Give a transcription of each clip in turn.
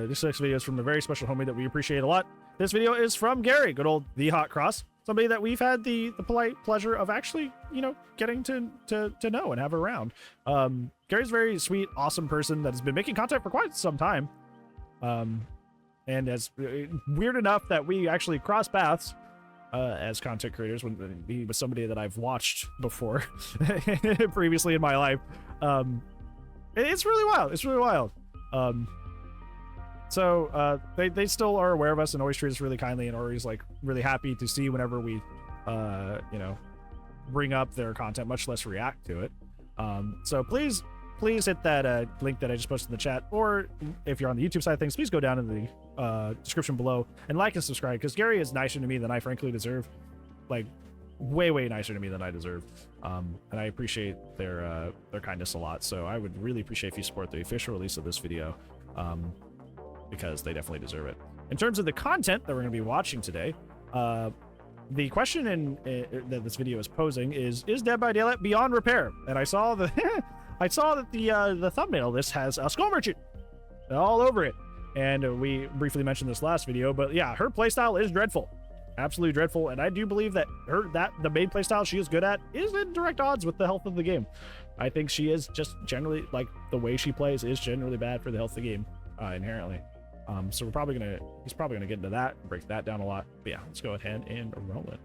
This next video is from a very special homie that we appreciate a lot. This video is from Gary, good old TheHotCross's, somebody that we've had the polite pleasure of actually, you know, getting to know and have around. Gary's a very sweet, awesome person that has been making content for quite some time. And as weird enough that we actually cross paths as content creators when he was somebody that I've watched before previously in my life. It's really wild. It's really wild. So they still are aware of us and always treat us really kindly and always like really happy to see whenever we you know, bring up their content, much less react to it. So please hit that link that I just posted in the chat, or if you're on the YouTube side of things, please go down in the description below and like and subscribe, because Gary is nicer to me than I frankly deserve. Like way nicer to me than I deserve. And I appreciate their kindness a lot. So I would really appreciate if you support the official release of this video, because they definitely deserve it. In terms of the content that we're going to be watching today, the question that this video is posing is Dead by Daylight beyond repair? And I saw the I saw that the thumbnail of this has a skull merchant all over it, and we briefly mentioned this last video, but yeah, her playstyle is dreadful, absolutely dreadful, and I do believe that the main playstyle she is good at is in direct odds with the health of the game. I think she is just generally, like, the way she plays is generally bad for the health of the game inherently. So he's probably gonna get into that, break that down a lot. But yeah, let's go ahead and roll it.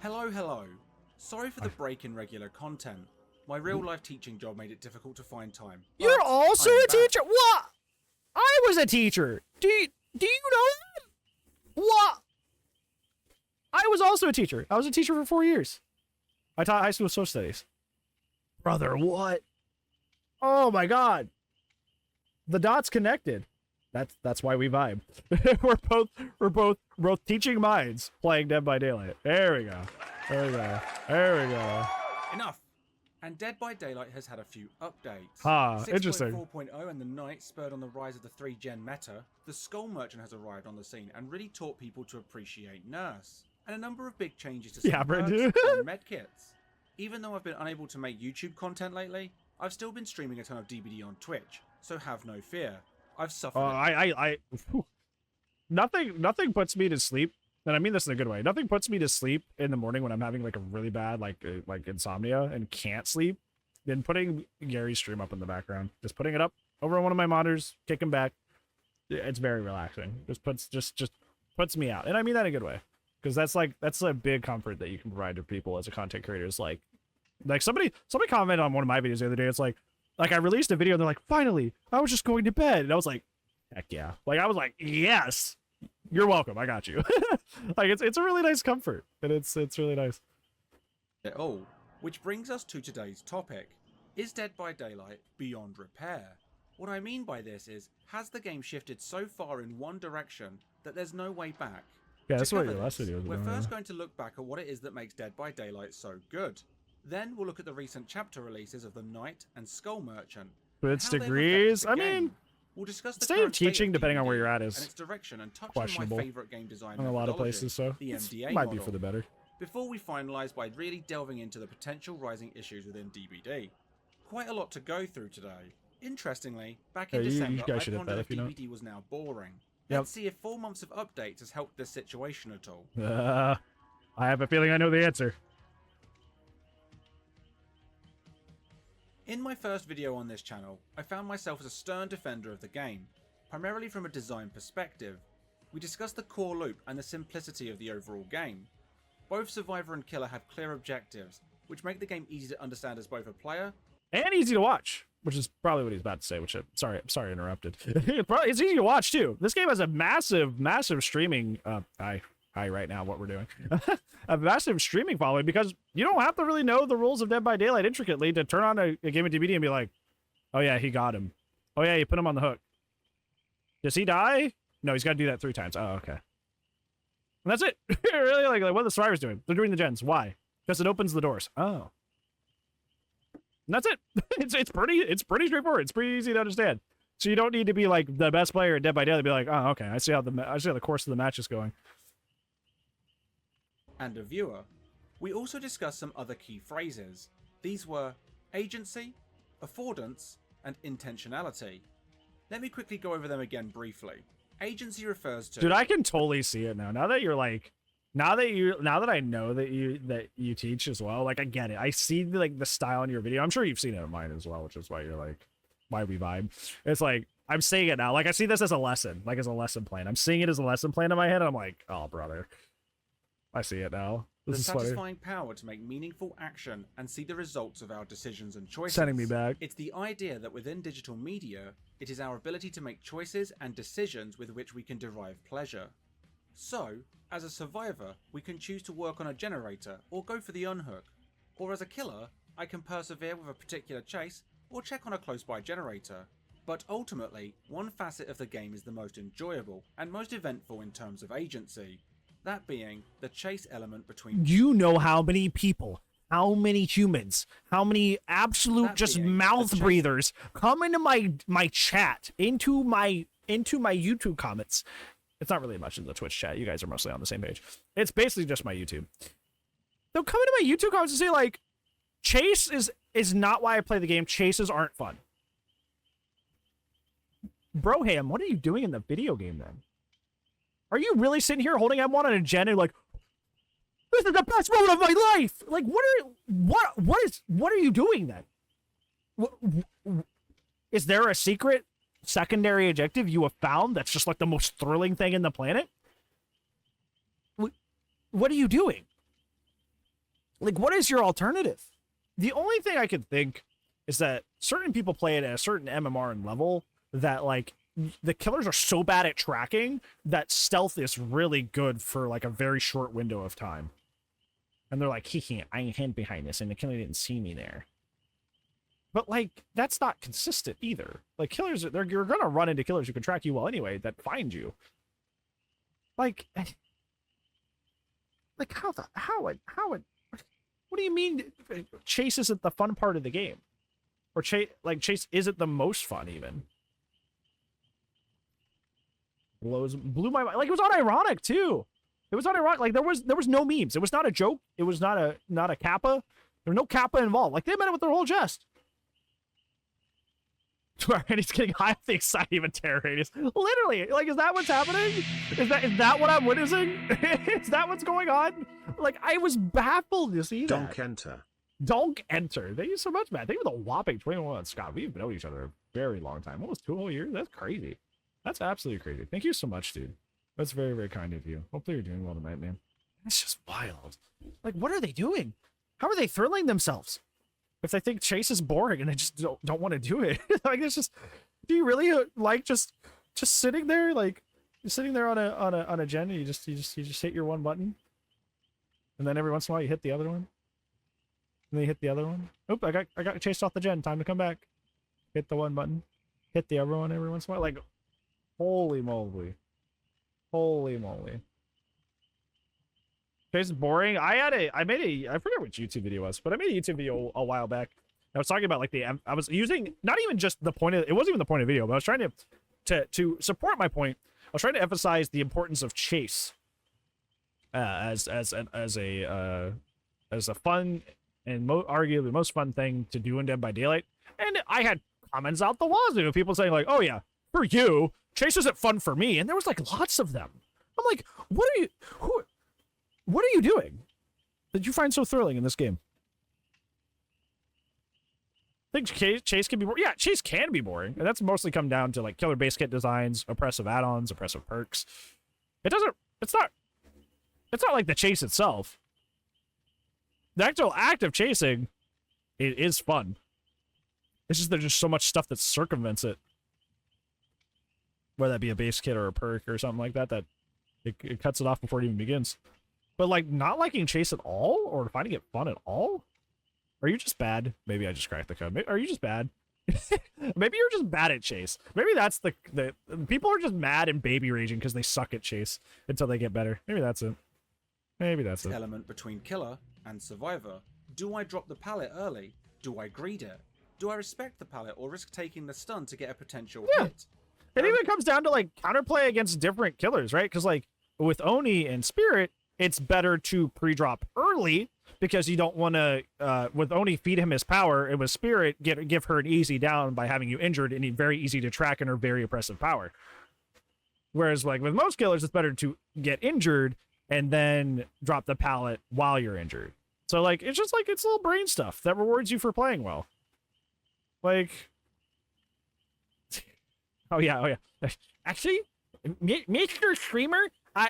Hello. Sorry for the break in regular content. My real-life teaching job made it difficult to find time. You're also a teacher? What? I was a teacher. Do you know that? What? I was also a teacher. I was a teacher for 4 years. I taught high school social studies. Brother, what? Oh my god. The dots connected. That's why we vibe. we're both teaching minds playing Dead by Daylight. There we go. Enough. And Dead by Daylight has had a few updates. Interesting. 6.4.0 and the Night spurred on the rise of the 3-gen meta. The Skull Merchant has arrived on the scene and really taught people to appreciate Nurse. And a number of big changes to some perks and medkits. Even though I've been unable to make YouTube content lately, I've still been streaming a ton of DBD on Twitch, so have no fear. I've suffered. Nothing puts me to sleep, and I mean this in a good way. Nothing puts me to sleep in the morning when I'm having like a really bad like insomnia and can't sleep than putting Gary's stream up in the background. Just putting it up over on one of my monitors, kicking back. It's very relaxing. Just puts me out, and I mean that in a good way, because that's a big comfort that you can provide to people as a content creator. Is like somebody commented on one of my videos the other day. It's like I released a video and they're like, finally, I was just going to bed. And I was like, heck yeah. Like, I was like, yes, you're welcome. I got you. Like, it's a really nice comfort. And it's really nice. Oh, which brings us to today's topic. Is Dead by Daylight beyond repair? What I mean by this is, has the game shifted so far in one direction that there's no way back? Yeah, that's what your last video was. We're first going to look back at what it is that makes Dead by Daylight so good. Then we'll look at the recent chapter releases of the Night and Skull Merchant. But it's degrees. I mean, we'll discuss the state of teaching, depending on where you're at, is and its direction and touch questionable on my favorite game design in a lot of places. So the MDA might model, be for the better. Before we finalize by really delving into the potential rising issues within DBD. Quite a lot to go through today. Interestingly, back in December, I pondered if DBD was now boring. Let's see if 4 months of updates has helped this situation at all. I have a feeling I know the answer. In my first video on this channel, I found myself as a stern defender of the game, primarily from a design perspective. We discussed the core loop and the simplicity of the overall game. Both Survivor and Killer have clear objectives, which make the game easy to understand as both a player and easy to watch, which is probably what he's about to say, which I'm sorry interrupted. It's easy to watch too. This game has a massive streaming hi right now what we're doing. A massive streaming following, because you don't have to really know the rules of Dead by Daylight intricately to turn on a game of DBD and be like, oh yeah, he got him. Oh yeah, you put him on the hook. Does he die? No, he's got to do that 3 times. Oh, okay. And that's it. Really, like what are the survivors doing? They're doing the gens. Why? Because it opens the doors. Oh. And that's it. It's pretty straightforward. It's pretty easy to understand. So you don't need to be like the best player at Dead by Daylight to be like, oh, okay, I see how the course of the match is going. And a viewer. We also discussed some other key phrases. These were agency, affordance, and intentionality. Let me quickly go over them again briefly. Agency refers to... Dude, I can totally see it now. Now that you're like... Now that I know that you teach as well, like I get it. I see the style in your video. I'm sure you've seen it in mine as well, which is why you're like, why we vibe. It's like I'm seeing it now. Like I see this as a lesson, like as a lesson plan. I'm seeing it as a lesson plan in my head, and I'm like, oh brother, I see it now. This is satisfying power to make meaningful action and see the results of our decisions and choices. Sending me back. It's the idea that within digital media, it is our ability to make choices and decisions with which we can derive pleasure. So, as a survivor, we can choose to work on a generator or go for the unhook. Or as a killer, I can persevere with a particular chase or check on a close-by generator. But ultimately, one facet of the game is the most enjoyable and most eventful in terms of agency. That being the chase element between... You know how many people, how many humans, how many absolute just mouth breathers come into my chat, into my YouTube comments. It's not really much in the Twitch chat. You guys are mostly on the same page. It's basically just my YouTube. They'll come into my YouTube comments and say like, chase is not why I play the game. Chases aren't fun. Broham, what are you doing in the video game then? Are you really sitting here holding M1 on a gen and like, this is the best moment of my life? Like, what are you doing then? Is there a secret secondary objective you have found that's just like the most thrilling thing in the planet? What are you doing? Like, what is your alternative? The only thing I could think is that certain people play it at a certain MMR level that like the killers are so bad at tracking that stealth is really good for like a very short window of time. And they're like, I hid behind this and the killer didn't see me there. But, like, that's not consistent either. Like, killers, you're going to run into killers who can track you well anyway that find you. Like what do you mean chase isn't the fun part of the game? Or chase isn't the most fun even? Blew my mind. Like, it was unironic, too. It was unironic. Like, there was no memes. It was not a joke. It was not a kappa. There was no kappa involved. Like, they meant it with their whole chest. And he's getting high off the exciting of a terror radius. Literally, like, is that what's happening? Is that what I'm witnessing? Is that what's going on? Like, I was baffled to see that. Donk enter. Donk enter. Thank you so much, man. Thank you for the whopping 21. Scott, we've known each other a very long time. Almost 2 whole years. That's crazy. That's absolutely crazy. Thank you so much, dude. That's very, very kind of you. Hopefully you're doing well tonight, man. It's just wild. Like, what are they doing? How are they thrilling themselves? If they think chase is boring and they just don't want to do it. Like, it's just, do you really like just sitting there, like you're sitting there on a gen and you just hit your one button, and then every once in a while you hit the other one, and then you hit the other one. Oop, I got chased off the gen. Time to come back. Hit the one button, hit the other one every once in a while. Like, holy moly, holy moly. Chase is boring. I forget which YouTube video it was, but I made a YouTube video a while back. I was talking about like I was using not even just the point of, it wasn't even the point of the video, but I was trying to support my point. I was trying to emphasize the importance of chase as a fun and arguably the most fun thing to do in Dead by Daylight. And I had comments out the wazoo of people saying like, "Oh yeah, for you, chase isn't fun for me," and there was like lots of them. I'm like, what are you doing that you find so thrilling in this game? I think chase can be boring. Yeah, chase can be boring, and that's mostly come down to like killer base kit designs, oppressive add-ons, oppressive perks. It's not like the chase itself. The actual act of chasing is fun. It's just there's just so much stuff that circumvents it. Whether that be a base kit or a perk or something like that, that it cuts it off before it even begins. But, like, not liking chase at all? Or finding it fun at all? Are you just bad? Maybe I just cracked the code. Are you just bad? Maybe you're just bad at chase. Maybe that's the people are just mad and baby raging because they suck at chase until they get better. Maybe that's it. Maybe that's it. Element between killer and survivor. Do I drop the pallet early? Do I greed it? Do I respect the pallet or risk taking the stun to get a potential hit? It even comes down to, like, counterplay against different killers, right? Because, like, with Oni and Spirit, it's better to pre-drop early because you don't want to, with only feed him his power, and with Spirit, give her an easy down by having you injured and very easy to track in her very oppressive power. Whereas, like, with most killers, it's better to get injured and then drop the pallet while you're injured. So, like, it's just, like, it's little brain stuff that rewards you for playing well. Like... Oh, yeah. Actually, Mr. Streamer, I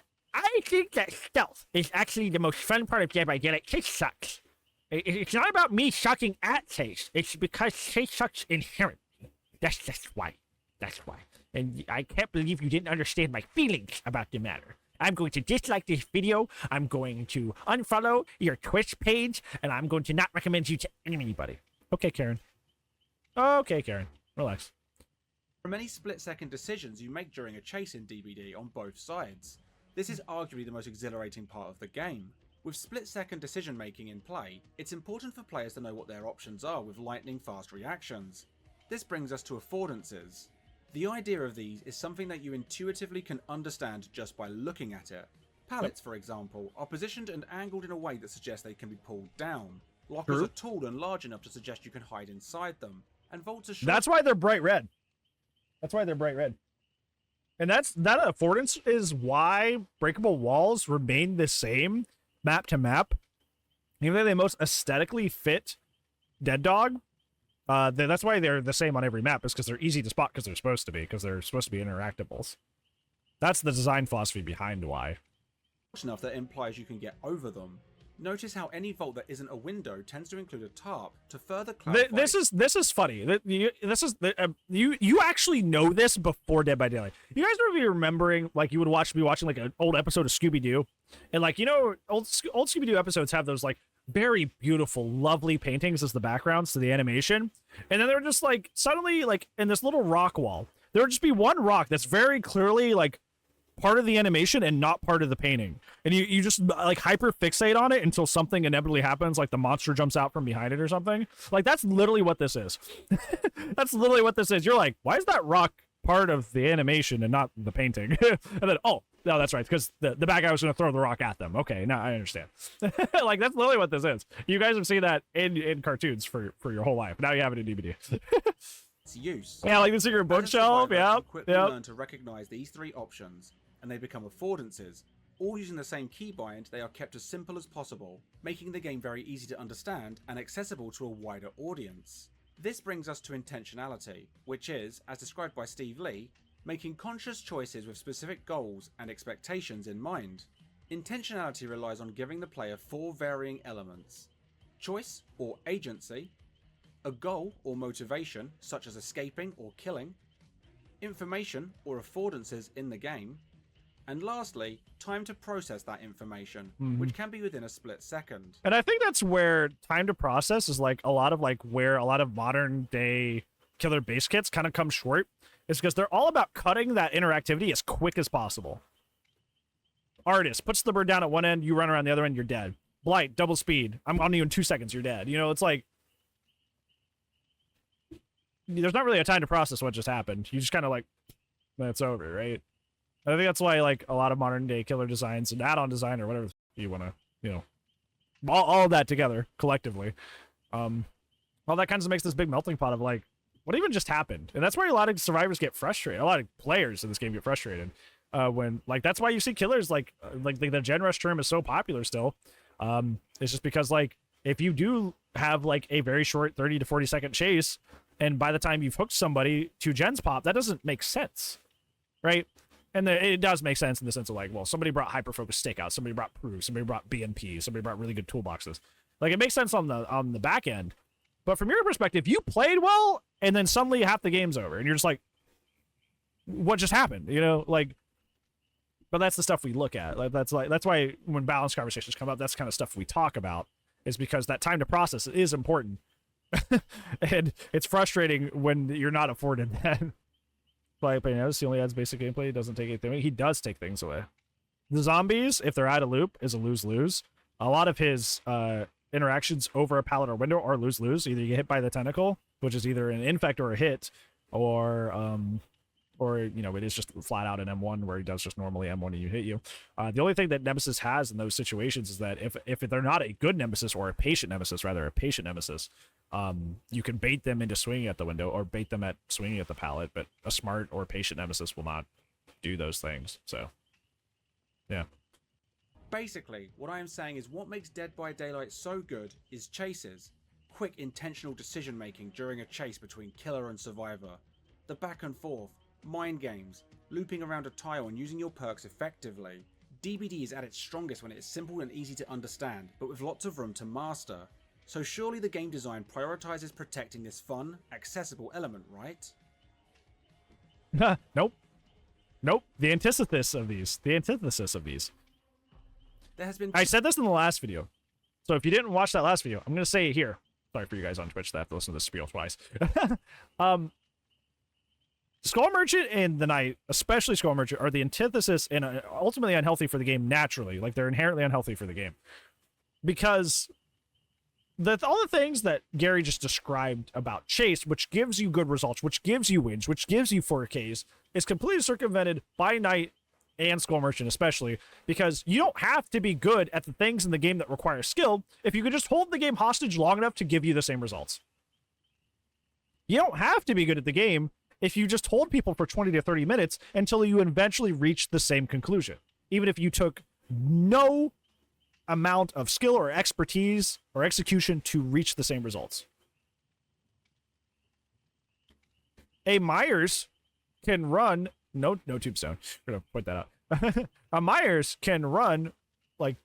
think that stealth is actually the most fun part of Dead by Daylight. Chase sucks. It's not about me sucking at Chase. It's because Chase sucks inherently. That's why. That's why. And I can't believe you didn't understand my feelings about the matter. I'm going to dislike this video. I'm going to unfollow your Twitch page, and I'm going to not recommend you to anybody. Okay, Karen. Okay, Karen. Relax. There are many split-second decisions you make during a chase in DBD on both sides. This is arguably the most exhilarating part of the game. With split-second decision-making in play, it's important for players to know what their options are with lightning-fast reactions. This brings us to affordances. The idea of these is something that you intuitively can understand just by looking at it. Pallets, for example, are positioned and angled in a way that suggests they can be pulled down. Lockers are tall and large enough to suggest you can hide inside them. And vaults are short. That's why they're bright red. And that affordance is why breakable walls remain the same map to map. Even though they most aesthetically fit Dead Dog, that's why they're the same on every map, is because they're easy to spot because they're supposed to be interactables. That's the design philosophy behind why. Enough that implies you can get over them. Notice how any vault that isn't a window tends to include a tarp to further clarify. This is funny. You actually know this before Dead by Daylight. You guys would be remembering, like, you would be watching like an old episode of Scooby-Doo, and like, you know, old Scooby-Doo episodes have those like very beautiful, lovely paintings as the backgrounds to the animation, and then they were just like suddenly like in this little rock wall, there would just be one rock that's very clearly like part of the animation and not part of the painting, and you just like hyper fixate on it until something inevitably happens, like the monster jumps out from behind it or something. Like, that's literally what this is. That's literally what this is. You're like, why is that rock part of the animation and not the painting? And then, oh no, that's right, because the bad guy was going to throw the rock at them. Okay, now I understand. Like, that's literally what this is. You guys have seen that in cartoons for your whole life. Now you have it in DVD. Its use. Yeah, like the secret bookshelf. Yeah, quickly learn to recognize these three options, and they become affordances. All using the same keybind, they are kept as simple as possible, making the game very easy to understand and accessible to a wider audience. This brings us to intentionality, which is, as described by Steve Lee, making conscious choices with specific goals and expectations in mind. Intentionality relies on giving the player four varying elements: choice or agency, a goal or motivation such as escaping or killing, information or affordances in the game, and lastly, time to process that information, which can be within a split second. And I think that's where time to process is like a lot of like where a lot of modern day killer base kits kind of come short, is because they're all about cutting that interactivity as quick as possible. Artist puts the bird down at one end, you run around the other end, you're dead. Blight, double speed, I'm on you in 2 seconds, you're dead. You know, it's like, there's not really a time to process what just happened. You just kind of like, it's over, right? I think that's why, like, a lot of modern day killer designs and add-on design or whatever you want to, you know, all of that together collectively, all that kind of makes this big melting pot of like, what even just happened? And that's why a lot of survivors get frustrated. A lot of players in this game get frustrated when, like, that's why you see killers like the Gen Rush term is so popular still. It's just because, like, if you do have like a very short 30 to 40 second chase, and by the time you've hooked somebody, 2 gens pop, that doesn't make sense, right? And it does make sense in the sense of like, well, somebody brought hyper-focused stakeout, somebody brought proof, somebody brought BNP, somebody brought really good toolboxes. Like, it makes sense on the back end. But from your perspective, you played well, and then suddenly half the game's over, and you're just like, what just happened? You know, like, but that's the stuff we look at. Like, that's why when balance conversations come up, that's the kind of stuff we talk about, is because that time to process is important. And it's frustrating when you're not afforded that. But you know, he only adds basic gameplay. He doesn't take anything away. He does take things away. The zombies, if they're out of loop, is a lose-lose. A lot of his interactions over a pallet or window are lose-lose. Either you get hit by the tentacle, which is either an infect or a hit, or or, you know, it is just flat out an M1 where he does just normally M1 and you hit you. The only thing that Nemesis has in those situations is that if they're not a good Nemesis, or a patient Nemesis, you can bait them into swinging at the window, or bait them at swinging at the pallet, but a smart or patient Nemesis will not do those things. So, yeah. Basically, what I am saying is what makes Dead by Daylight so good is chases. Quick, intentional decision making during a chase between killer and survivor. The back and forth, mind games, looping around a tile and using your perks effectively. DBD is at its strongest when it is simple and easy to understand, but with lots of room to master. So surely the game design prioritizes protecting this fun, accessible element, right? Nope. The antithesis of these. There has been. I said this in the last video, so if you didn't watch that last video, I'm going to say it here. Sorry for you guys on Twitch that have to listen to this spiel twice. Skull Merchant and the Knight, especially Skull Merchant, are the antithesis and ultimately unhealthy for the game naturally. Like, they're inherently unhealthy for the game. Because all the things that Gary just described about Chase, which gives you good results, which gives you wins, which gives you 4Ks, is completely circumvented by Knight and Skull Merchant especially, because you don't have to be good at the things in the game that require skill if you could just hold the game hostage long enough to give you the same results. You don't have to be good at the game if you just hold people for 20 to 30 minutes until you eventually reach the same conclusion, even if you took no amount of skill or expertise or execution to reach the same results. A Myers can run no tombstone. We're gonna point that out. A Myers can run like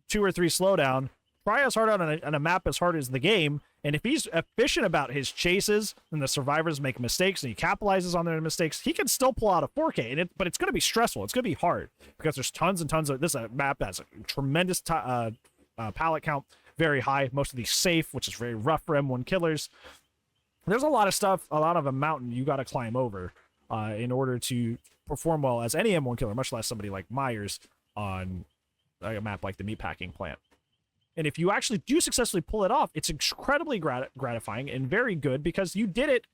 2 or 3 slowdown, try as hard on a map as hard as the game, and if he's efficient about his chases and the survivors make mistakes and he capitalizes on their mistakes, he can still pull out a 4K. But it's going to be stressful. It's going to be hard because there's tons and tons of this map that has a tremendous pallet count, very high. Most of these safe, which is very rough for M1 killers. There's a lot of stuff, a lot of a mountain you got to climb over in order to perform well as any M1 killer, much less somebody like Myers on a map like the Meatpacking Plant. And if you actually do successfully pull it off, it's incredibly gratifying and very good because you did it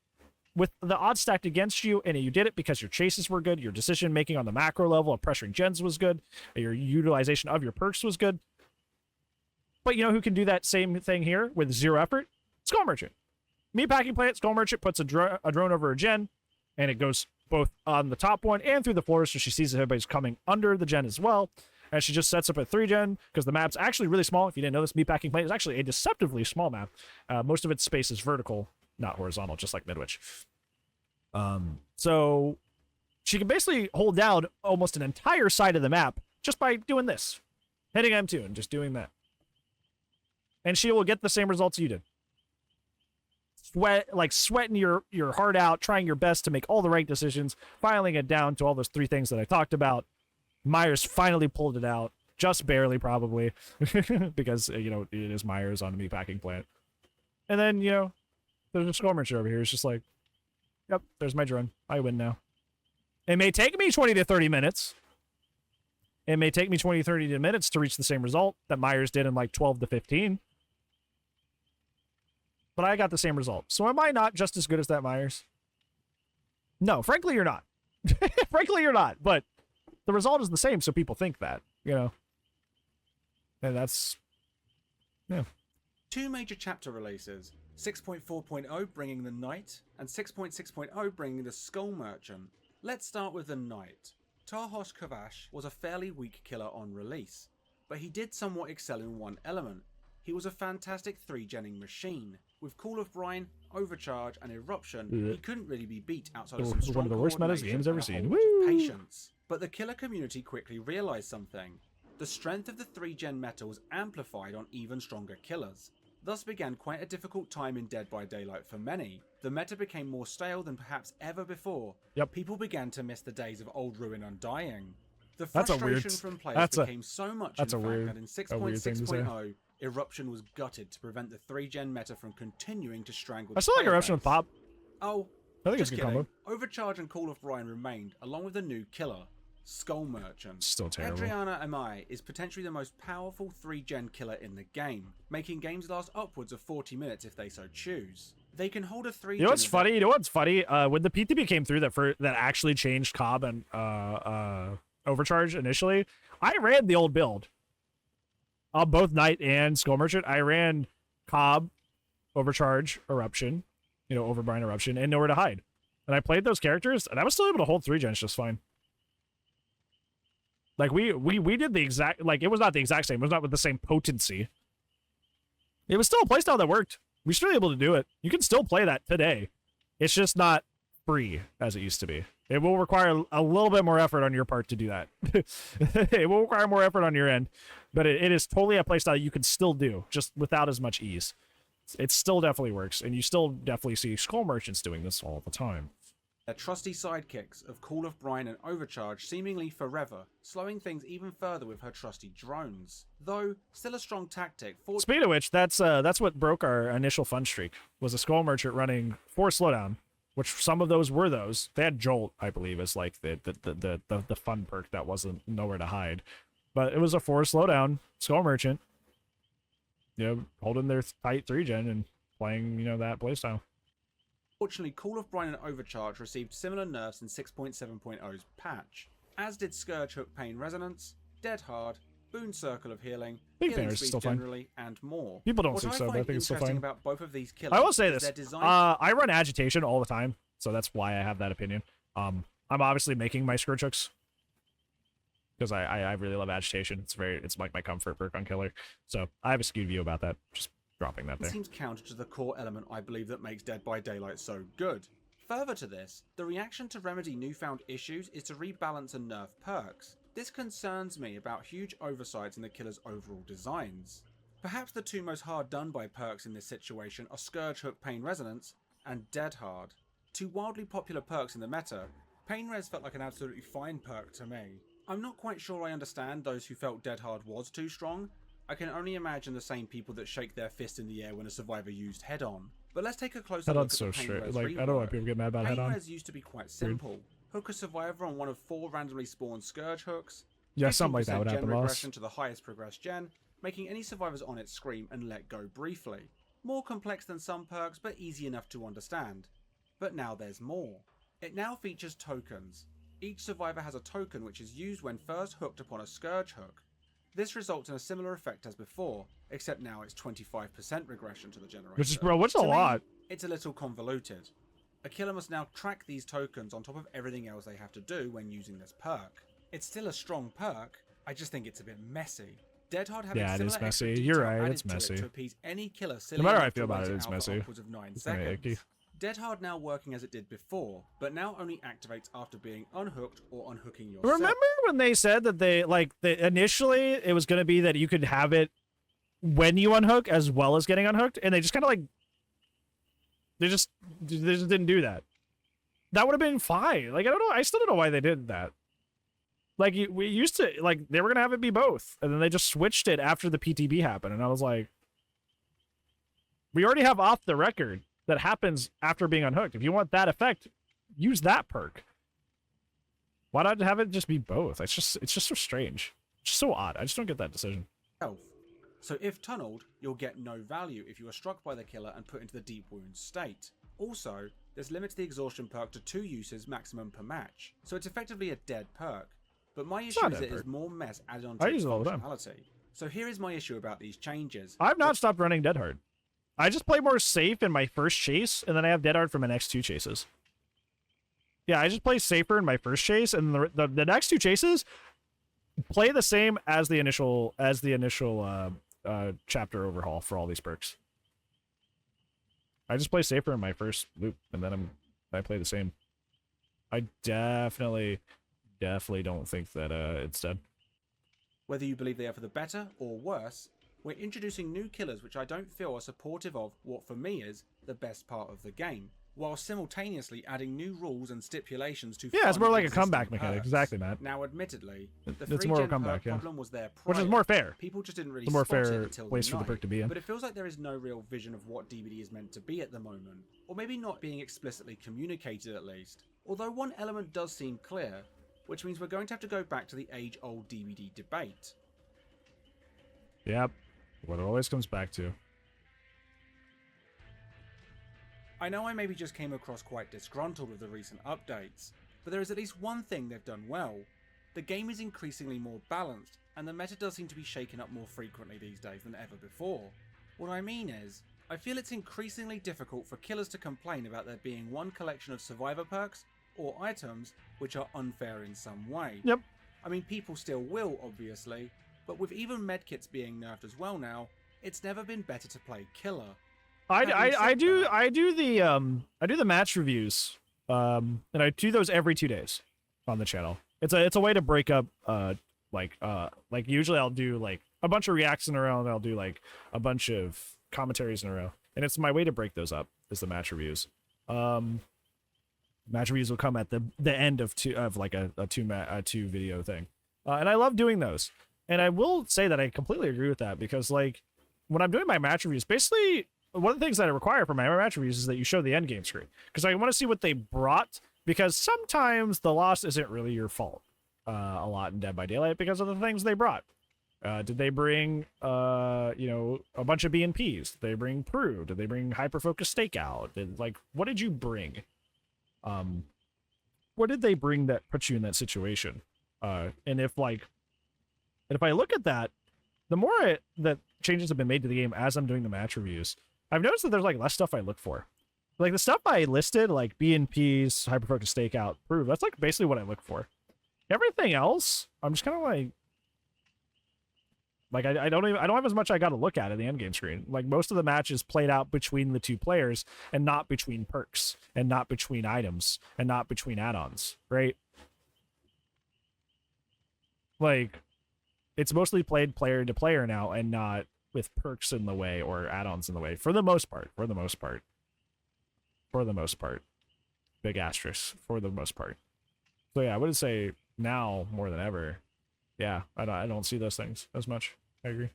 with the odds stacked against you, and you did it because your chases were good, your decision making on the macro level of pressuring gens was good, your utilization of your perks was good. But you know who can do that same thing here with 0 effort? Skull Merchant. Meatpacking Plant, Skull Merchant puts a drone over a gen, and it goes both on the top one and through the floor, so she sees that everybody's coming under the gen as well. And she just sets up a 3-gen because the map's actually really small. If you didn't know this, Meatpacking Plant is actually a deceptively small map. Most of its space is vertical, not horizontal, just like Midwich. So she can basically hold down almost an entire side of the map just by doing this. Hitting M2 and just doing that. And she will get the same results you did. Sweating your heart out, trying your best to make all the right decisions, filing it down to all those 3 things that I talked about. Myers finally pulled it out, just barely probably, because, you know, it is Myers on the Meatpacking Plant. And then, you know, there's a Skull Merchant over here. It's just like, yep, there's my drone. I win now. It may take me 20 to 30 minutes. It may take me 20 to 30 minutes to reach the same result that Myers did in like 12 to 15. But I got the same result. So am I not just as good as that Myers? No, frankly, you're not. Frankly, you're not. But the result is the same, so people think that, you know. And that's, yeah. 2 major chapter releases, 6.4.0 bringing the Knight, and 6.6.0 bringing the Skull Merchant. Let's start with the Knight. TheHotCross's was a fairly weak killer on release, but he did somewhat excel in one element. He was a fantastic 3-genning machine. With Call of Brine, Overcharge, and Eruption, he couldn't really be beat outside of some strong one of the worst metas the game's ever seen. Patience. But the killer community quickly realised something. The strength of the 3-gen meta was amplified on even stronger killers. Thus began quite a difficult time in Dead by Daylight for many. The meta became more stale than perhaps ever before. Yep. People began to miss the days of Old Ruin Undying. The That's frustration from players became so much in fact that in 6.6.0, Eruption was gutted to prevent the 3-gen meta from continuing to strangle the I still like Eruption with Pop. Oh, I think just it's a good kidding. combo. Overcharge and Call of Brine remained, along with the new killer, Skull Merchant. Still terrible. Adriana Amai is potentially the most powerful 3-gen killer in the game, making games last upwards of 40 minutes if they so choose. They can hold a 3. You know what's funny? You know what's funny? When the PTB came through that actually changed Cobb and Overcharge initially, I ran the old build. On both Knight and Skull Merchant, I ran Cobb, Overcharge, Eruption, Overbrine, Eruption, and Nowhere to Hide. And I played those characters, and I was still able to hold 3 gens just fine. Like, we did the exact, like, it was not the exact same. It was not with the same potency. It was still a playstyle that worked. We're still able to do it. You can still play that today. It's just not free as it used to be. It will require a little bit more effort on your part to do that. It will require more effort on your end, but it is totally a playstyle you can still do, just without as much ease. It still definitely works, and you still definitely see Skull Merchants doing this all the time. Their trusty sidekicks of Call of Brine and Overcharge seemingly forever, slowing things even further with her trusty drones. Though, still a strong tactic for... Speaking of which, that's what broke our initial fun streak, was a Skull Merchant running 4 slowdown, which some of those were those. They had Jolt, I believe, as like the fun perk that wasn't Nowhere to Hide. But it was a 4 slowdown Skull Merchant, holding their tight 3-gen and playing, that playstyle. Fortunately, Call of Brine and Overcharge received similar nerfs in 6.7.0's patch, as did Scourge Hook Pain Resonance, Dead Hard, Boon Circle of Healing, Healing Speed generally, and more. People don't think so, but I think it's still fine. About both of these killers I will say this, I run Agitation all the time, so that's why I have that opinion. I'm obviously making my Scourge Hooks, because I really love Agitation. It's like my comfort perk on killer, so I have a skewed view about that. Just dropping that there. It seems counter to the core element I believe that makes Dead by Daylight so good. Further to this, the reaction to remedy newfound issues is to rebalance and nerf perks. This concerns me about huge oversights in the killer's overall designs. Perhaps the 2 most hard done by perks in this situation are Scourge Hook Pain Resonance and Dead Hard. 2 wildly popular perks in the meta, Pain Res felt like an absolutely fine perk to me. I'm not quite sure I understand those who felt Dead Hard was too strong. I can only imagine the same people that shake their fist in the air when a survivor used Head On. But let's take a closer look at the Pain Res rework. I don't know why people get mad about Head On. Pain Res used to be quite simple. Hook a survivor on one of 4 randomly spawned Scourge Hooks. Yeah, something like that would happen. Regression to the highest progressed gen, making any survivors on it scream and let go briefly. More complex than some perks, but easy enough to understand. But now there's more. It now features tokens. Each survivor has a token which is used when first hooked upon a Scourge Hook. This results in a similar effect as before, except now it's 25% regression to the generator. Which is, bro, what's a lot? It's a little convoluted. A killer must now track these tokens on top of everything else they have to do when using this perk. It's still a strong perk, I just think it's a bit messy. Dead Hard having it similar is messy. You're right, it's messy. To appease any killer no matter how I feel about it, it's messy. Of 9 seconds. Dead Hard now working as it did before, but now only activates after being unhooked or unhooking yourself. Remember when they said that initially it was going to be that you could have it when you unhook as well as getting unhooked, and they just kind of they just didn't do that. That would have been fine. Like, I don't know. I still don't know why they did that. Like, we used to, they were going to have it be both, and then they just switched it after the PTB happened, and I was like, we already have off the record that happens after being unhooked. If you want that effect, use that perk. Why not have it just be both? It's just so strange. It's just so odd. I just don't get that decision. So if tunneled, you'll get no value if you are struck by the killer and put into the deep wound state. Also, this limits the exhaustion perk to 2 uses maximum per match, so it's effectively a dead perk. But my issue is there's more mess added on to its functionality. So here is my issue about these changes. I've not stopped running Dead Hard. I just play more safe in my first chase, and then I have Dead Hard for my next 2 chases. Yeah, I just play safer in my first chase, and the next 2 chases play the same as the initial chapter overhaul for all these perks. I just play safer in my first loop, and then I play the same. I definitely don't think that it's dead. Whether you believe they are for the better or worse, we're introducing new killers which I don't feel are supportive of what for me is the best part of the game, while simultaneously adding new rules and stipulations to it's more like a comeback perks. mechanic. Exactly, Matt. Now, admittedly, it's more of a comeback, problem was there prior. Which is more fair. People just didn't really it's a more spot fair it until place for the perk to be in. But it feels like there is no real vision of what DBD is meant to be at the moment, or maybe not being explicitly communicated at least. Although one element does seem clear, which means we're going to have to go back to the age-old DBD debate. Yep. What it always comes back to. I know I maybe just came across quite disgruntled with the recent updates, but there is at least one thing they've done well. The game is increasingly more balanced, and the meta does seem to be shaken up more frequently these days than ever before. What I mean is, I feel it's increasingly difficult for killers to complain about there being one collection of survivor perks or items which are unfair in some way. Yep. I mean, people still will, obviously, but with even medkits being nerfed as well now, it's never been better to play killer. I do the match reviews, and I do those every 2 days on the channel. It's a way to break up like usually I'll do like a bunch of reacts in a row, and I'll do like a bunch of commentaries in a row, and it's my way to break those up is the match reviews. Match reviews will come at the end of a two video thing, and I love doing those. And I will say that I completely agree with that, because like when I'm doing my match reviews, basically one of the things that I require for my match reviews is that you show the end game screen, because I want to see what they brought, because sometimes the loss isn't really your fault a lot in Dead by Daylight because of the things they brought. Did they bring a bunch of BNPs? Did they bring Prue? Did they bring hyper-focused stakeout? What did you bring? What did they bring that put you in that situation? And if I look at that, the more that changes have been made to the game as I'm doing the match reviews, I've noticed that there's like less stuff I look for. Like the stuff I listed, like BNPs, hyper-focused stakeout, Prove, that's like basically what I look for. Everything else, I'm just kind of I don't have as much I got to look at in the end game screen. Like most of the matches played out between the two players, and not between perks, and not between items, and not between add-ons, right? Like it's mostly played player to player now, and not with perks in the way or add-ons in the way, for the most part. Big asterisk, for the most part. So yeah, I would say now more than ever, yeah, I don't see those things as much. I agree.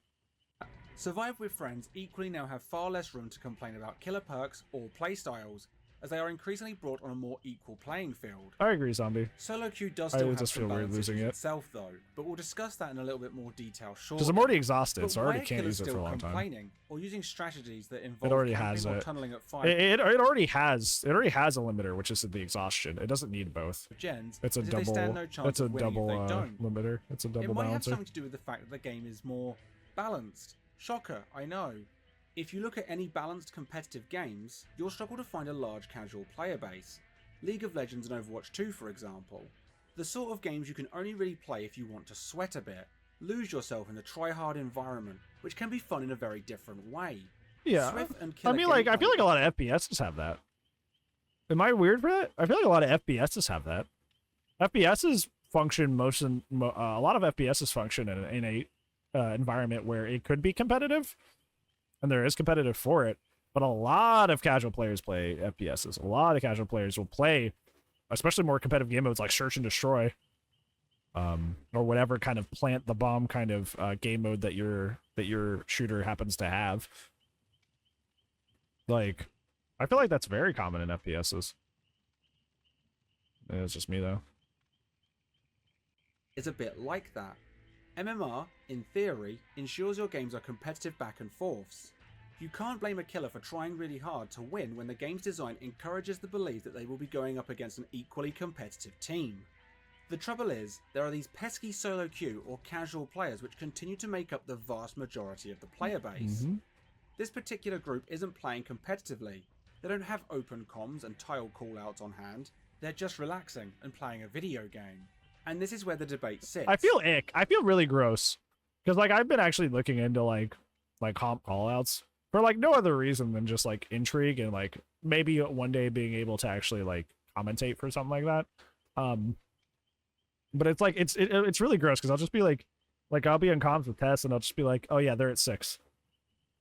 Survive with Friends equally now have far less room to complain about killer perks or playstyles, as they are increasingly brought on a more equal playing field. I agree, Zombie. Solo queue does still have some balance issues itself, though, but we'll discuss that in a little bit more detail shortly. Because I'm already exhausted, so I already can't use it for a long time. Or using strategies that involve camping or tunneling at 5. It already has a limiter, which is the exhaustion. It doesn't need both. Gens, it's a double. It's a double limiter. It's a double balancer. It might have something to do with the fact that the game is more balanced. Shocker, I know. If you look at any balanced competitive games, you'll struggle to find a large casual player base. League of Legends and Overwatch 2, for example. The sort of games you can only really play if you want to sweat a bit, lose yourself in the try-hard environment, which can be fun in a very different way. Yeah, I feel like a lot of FPSs have that. Am I weird for that? I feel like a lot of FPSs have that. FPSs function a lot of FPSs function in a environment where it could be competitive. And there is competitive for it, but a lot of casual players play FPSs. A lot of casual players will play, especially more competitive game modes like Search and Destroy, or whatever kind of plant the bomb kind of game mode that your shooter happens to have. Like, I feel like that's very common in FPSs. It's just me though. It's a bit like that. MMR, in theory, ensures your games are competitive back and forths. You can't blame a killer for trying really hard to win when the game's design encourages the belief that they will be going up against an equally competitive team. The trouble is, there are these pesky solo queue or casual players which continue to make up the vast majority of the player base. This particular group isn't playing competitively. They don't have open comms and tile callouts on hand. They're just relaxing and playing a video game. And this is where the debate sits. I feel ick. I feel really gross. Because, like, I've been actually looking into, like comp callouts for, like, no other reason than just, like, intrigue and, like, maybe one day being able to actually, like, commentate for something like that. But it's, like, it's really gross because I'll just be, like, I'll be in comms with Tess and I'll just be like, oh, yeah, they're at 6.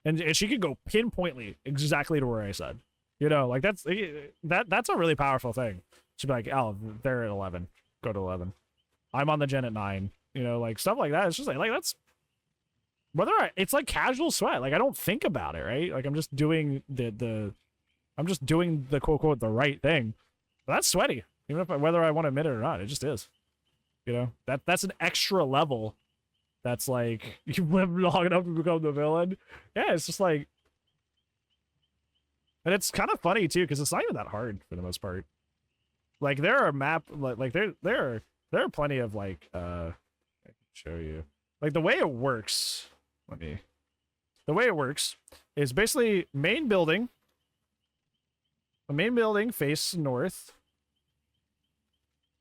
And she could go pinpointly exactly to where I said. You know, like, that's a really powerful thing. She'd be like, oh, they're at 11. Go to 11. I'm on the gen at 9, you know, like stuff like that. It's just like that's it's like casual sweat. Like I don't think about it, right? Like I'm just doing the quote unquote the right thing. But that's sweaty, even if whether I want to admit it or not. It just is, you know. That's an extra level. That's like, you live long enough to become the villain. Yeah, it's just like, I don't know. It's like, it's like casual sweat. Like I don't think about it, right? Like I'm just doing the quote unquote the right thing. But that's sweaty, even if whether I want to admit it or not. It just is, you know. That's an extra level. That's like, you live long enough to become the villain. Yeah, it's just like, And it's kind of funny too, because it's not even that hard for the most part. Like there are there are plenty of like I can show you. Like the way it works, the way it works is basically main building. The main building faces north.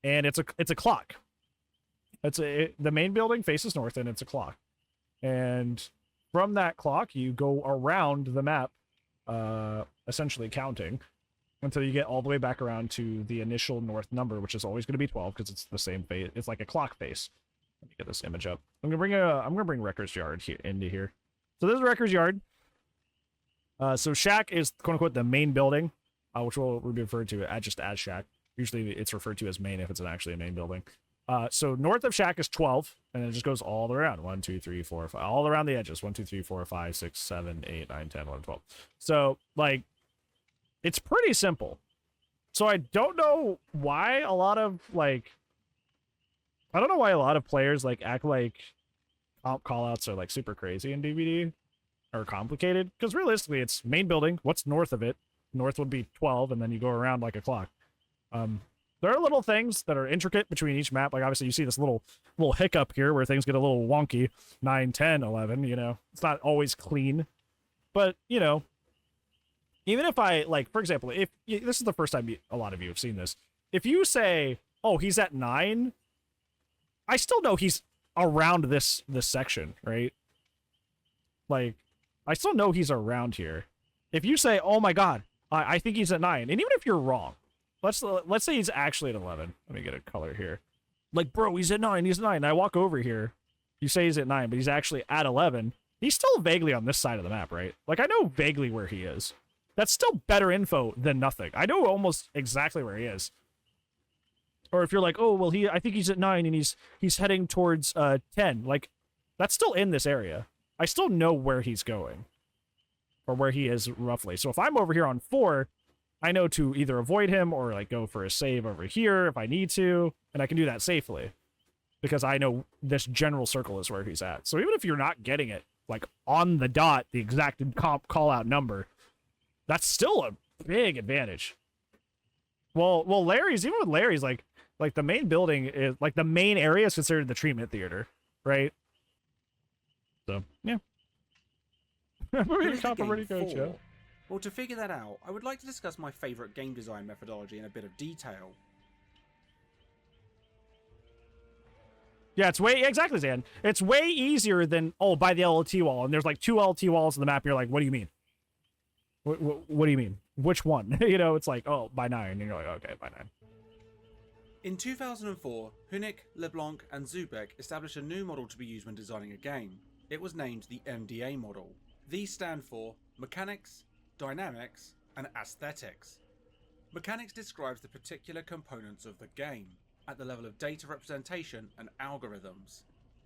And it's a clock. The main building faces north and it's a clock. And from that clock you go around the map, essentially counting until you get all the way back around to the initial north number, which is always going to be 12 because it's the same face. It's like a clock face. Let me get this image up. I'm gonna bring Wrecker's Yard into here. So this is Wrecker's Yard. So Shack is quote unquote the main building, which we'll refer to as just as Shack. Usually it's referred to as main if it's actually a main building. So north of Shack is 12, and it just goes all the way around. 1, 2, 3, 4, 5, all around the edges. 1, 2, 3, 4, 5, 6, 7, 8, 9, 10, 11, 12. So like, it's pretty simple. So I don't know why a lot of players like act like callouts are like super crazy in DBD or complicated. Because realistically, it's main building. What's north of it? North would be 12, and then you go around like a clock. There are little things that are intricate between each map. Like obviously you see this little hiccup here where things get a little wonky. 9, 10, 11, you know, it's not always clean, but you know, even if I like, for example, if this is the first time a lot of you have seen this, if you say, oh, he's at 9, I still know he's around this section, right? Like I still know he's around here. If you say, oh my God, I think he's at 9. And even if you're wrong, let's say he's actually at 11. Let me get a color here. Like, bro, he's at 9. He's at 9. And I walk over here. You say he's at 9, but he's actually at 11. He's still vaguely on this side of the map, right? Like, I know vaguely where he is. That's still better info than nothing. I know almost exactly where he is. Or if you're like, oh, well, I think he's at 9 and he's heading towards 10. Like, that's still in this area. I still know where he's going. Or where he is roughly. So if I'm over here on 4, I know to either avoid him or like go for a save over here if I need to, and I can do that safely because I know this general circle is where he's at. So even if you're not getting it like on the dot, the exact call out number, that's still a big advantage. Well, Larry's, even with Larry's, like the main building is like the main area is considered the treatment theater, right? So yeah. Already coach, yeah. Well, to figure that out, I would like to discuss my favourite game design methodology in a bit of detail. Yeah, it's exactly, Zan. It's way easier than, oh, by the LT wall, and there's like 2 LT walls in the map, and you're like, what do you mean? What do you mean? Which one? You know, it's like, oh, by 9, and you're like, okay, by 9. In 2004, Hunik, LeBlanc, and Zubek established a new model to be used when designing a game. It was named the MDA model. These stand for Mechanics, Dynamics, and Aesthetics. Mechanics describes the particular components of the game, at the level of data representation and algorithms.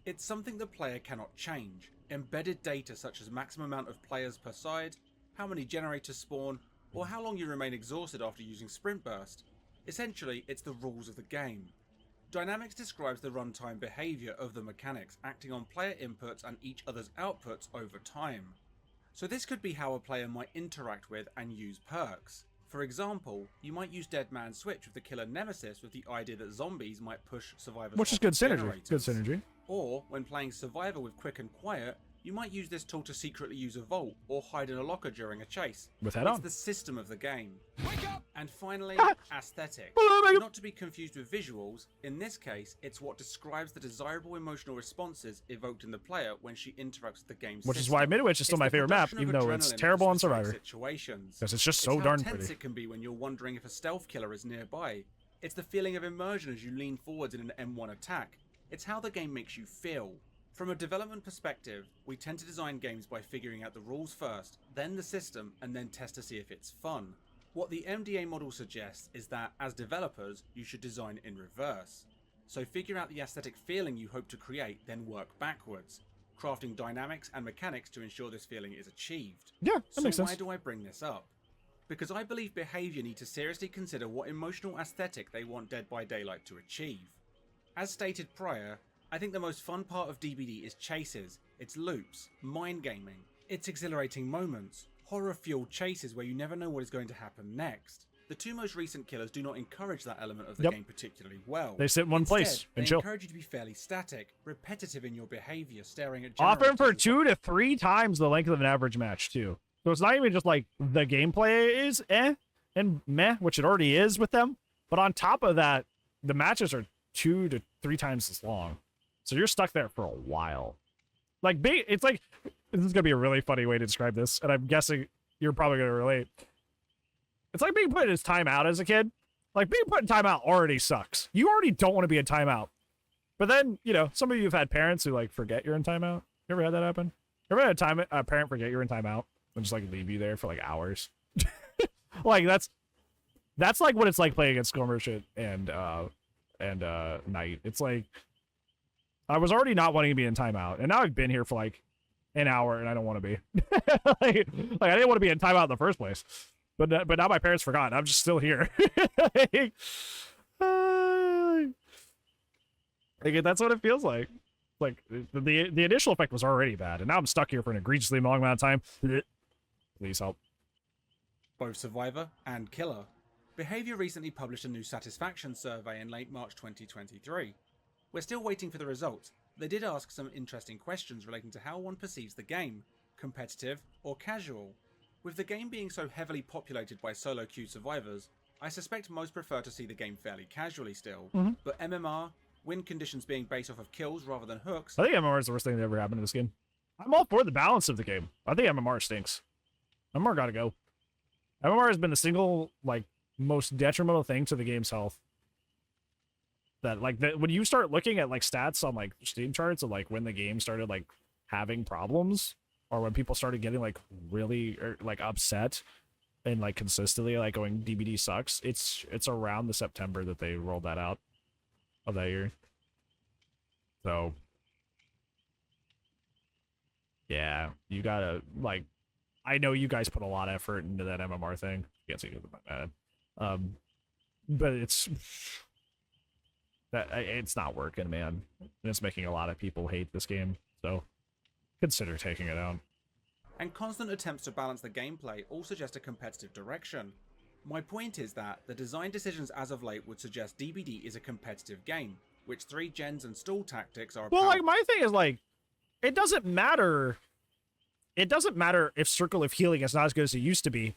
It's something the player cannot change, embedded data such as maximum amount of players per side, how many generators spawn, or how long you remain exhausted after using Sprint Burst. Essentially, it's the rules of the game. Dynamics describes the runtime behaviour of the mechanics acting on player inputs and each other's outputs over time. So this could be how a player might interact with and use perks. For example, you might use Dead Man's Switch with the killer Nemesis with the idea that zombies might push survivors, which is good synergy. Good synergy. Or when playing Survivor with Quick and Quiet, you might use this tool to secretly use a vault or hide in a locker during a chase. With that on. It's the system of the game. And finally, aesthetic. Not to be confused with visuals, in this case, it's what describes the desirable emotional responses evoked in the player when she interacts with the game's Which is why Midwich is still my favorite map, even though it's terrible on Survivor. Because it's just so darn pretty. It's how tense it can be when you're wondering if a stealth killer is nearby. It's the feeling of immersion as you lean forwards in an M1 attack. It's how the game makes you feel. From a development perspective, we tend to design games by figuring out the rules first, then the system, and then test to see if it's fun. What the MDA model suggests is that, as developers, you should design in reverse. So figure out the aesthetic feeling you hope to create, then work backwards, crafting dynamics and mechanics to ensure this feeling is achieved. Yeah, that makes sense. So why do I bring this up? Because I believe behaviour need to seriously consider what emotional aesthetic they want Dead by Daylight to achieve. As stated prior, I think the most fun part of DBD is chases, its loops, mind gaming, its exhilarating moments, horror-fueled chases where you never know what is going to happen next. The two most recent killers do not encourage that element of the game particularly well. They sit in one place and chill. They encourage you to be fairly static, repetitive in your behavior, staring at often for 2 to 3 times the length of an average match too. So it's not even just like the gameplay is and meh, which it already is with them, but on top of that, the matches are 2 to 3 times as long. So you're stuck there for a while. Like, it's like, this is gonna be a really funny way to describe this, and I'm guessing you're probably gonna relate. It's like being put in his timeout as a kid. Like, being put in timeout already sucks. You already don't want to be in timeout. But then, you know, some of you have had parents who, like, forget you're in timeout. You ever had that happen? You ever had a parent forget you're in timeout and just, like, leave you there for, like, hours? Like, that's like what it's like playing against Skirmish and Knight. It's like, I was already not wanting to be in timeout, and now I've been here for, like, an hour, and I don't want to be. like, I didn't want to be in timeout in the first place. But now my parents forgot. I'm just still here. Like, that's what it feels like. Like, the initial effect was already bad, and now I'm stuck here for an egregiously long amount of time. Please help. Both Survivor and Killer. Behaviour recently published a new satisfaction survey in late March 2023. We're still waiting for the results. They did ask some interesting questions relating to how one perceives the game, competitive or casual. With the game being so heavily populated by solo queue survivors, I suspect most prefer to see the game fairly casually still, but MMR, win conditions being based off of kills rather than hooks... I think MMR is the worst thing that ever happened in this game. I'm all for the balance of the game. I think MMR stinks. MMR gotta go. MMR has been the single, like, most detrimental thing to the game's health. That, like, when you start looking at, like, stats on, like, Steam charts of, like, when the game started, like, having problems... or when people started getting, like, really, like, upset and, like, consistently, like, going, DBD sucks, it's around the September that they rolled that out of that year. So, yeah, you gotta, like, I know you guys put a lot of effort into that MMR thing. Can't say good about that. But it's not working, man. And it's making a lot of people hate this game, so... consider taking it out. And constant attempts to balance the gameplay all suggest a competitive direction. My point is that the design decisions as of late would suggest DBD is a competitive game, which 3 gens and stall tactics are... Well, like, my thing is, like, it doesn't matter if Circle of Healing is not as good as it used to be